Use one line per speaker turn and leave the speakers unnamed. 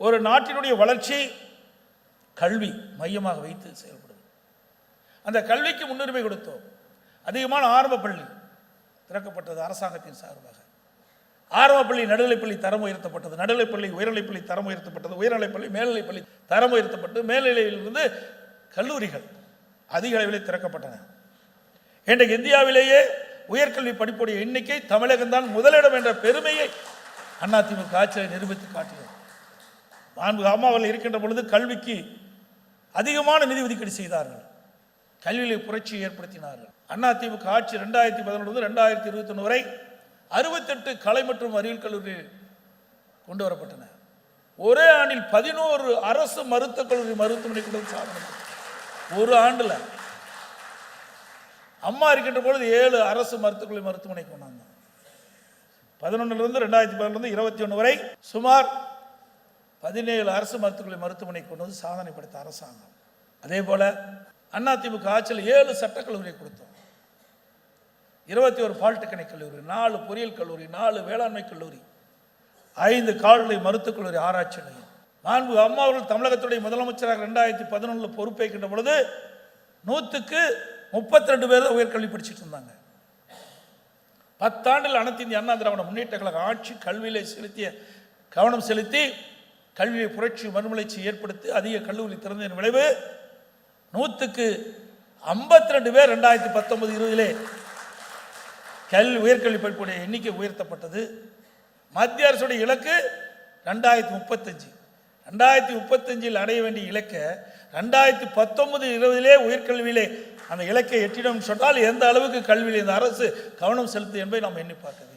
ஒரு நாட்டினுடைய வளர்ச்சி கல்வி மையமாக வைத்து செயல்படுது. அந்த கல்விக்கு முன்னுரிமை கொடுத்தோம். அதிகமான ஆரம்ப பள்ளி திறக்கப்பட்டது அரசாங்கத்தின் சார்பாக. ஆரம்பப்பள்ளி நடுநிலைப்பள்ளி தரம் உயர்த்தப்பட்டது, நடுநிலைப்பள்ளி உயர்நிலைப்பள்ளி தரம் உயர்த்தப்பட்டது, உயர்நிலைப்பள்ளி மேல்நிலைப்பள்ளி தரம் உயர்த்தப்பட்டு மேல்நிலையிலிருந்து கல்லூரிகள் அதிக அளவில் திறக்கப்பட்டன. இன்றைக்கு இந்தியாவிலேயே உயர்கல்வி படிப்புடைய எண்ணிக்கை தமிழகம்தான் முதலிடம் என்ற பெருமையை அதிமுக ஆட்சியை நிரூபித்து காட்டியது. அம்மா அவர்கள் இருக்கின்ற பொழுது கல்விக்கு அதிகமான நிதி ஒதுக்கீடு செய்தார்கள், கல்வியிலே புரட்சியை ஏற்படுத்தினார்கள். அதிமுக ஆட்சி 2011 2021 வரை 68 கலை மற்றும் அறிவியல் கல்லூரிகள் கொண்டு வரப்பட்டன. ஒரே ஆண்டில் 11 அரசு மருத்துவக் கல்லூரி மருத்துவமனை கொண்டு சாதனை. ஒரு ஆண்டுல அம்மா இருக்கின்ற பொழுது 7 அரசு மருத்துவக் கல்லூரி மருத்துவமனை கொண்டாங்க. 2011 2021 வரை சுமார் 17 அரசு மருத்துவக் கல்லூரி மருத்துவமனை கொண்டு வந்து சாதனை படைத்த அரசாங்கம். அதே போல அதிமுக ஆட்சியில் 7 சட்டக்கல்லூரியை கொடுத்தோம், 21 பாலிடெக்னிக் கல்லூரி, 4 பொறியியல் கல்லூரி, 4 வேளாண்மை கல்லூரி, 5 கால்நடை மருத்துவக் கல்லூரி, ஆராய்ச்சி நிலையம். நான்கு அம்மா அவர்கள் தமிழகத்துடைய முதலமைச்சராக 2011 பொறுப்பேற்கின்ற பொழுது 100க்கு 32 பேர் தான் உயர்கல்வி படிச்சுட்டு இருந்தாங்க. 10 ஆண்டில் அனைத்து இந்திய அண்ணா திராவிட முன்னேற்ற கழக ஆட்சி கல்வியிலே செலுத்திய கவனம் செலுத்தி கல்வியை புரட்சி மறுமலர்ச்சி ஏற்படுத்தி அதிக கல்லூரி திறந்ததன் விளைவு 100க்கு 52 பேர் 2019-20 உயர்கல்வி படிப்புடைய எண்ணிக்கை உயர்த்தப்பட்டது. மத்திய அரசுடைய இலக்கு 2035 அடைய வேண்டிய இலக்கை 2019-20 உயர்கல்வியிலே அந்த இலக்கை எட்டிடும் சொன்னால் எந்த அளவுக்கு கல்வியில் இந்த அரசு கவனம் செலுத்து என்பதை நாம் எண்ணி பார்க்க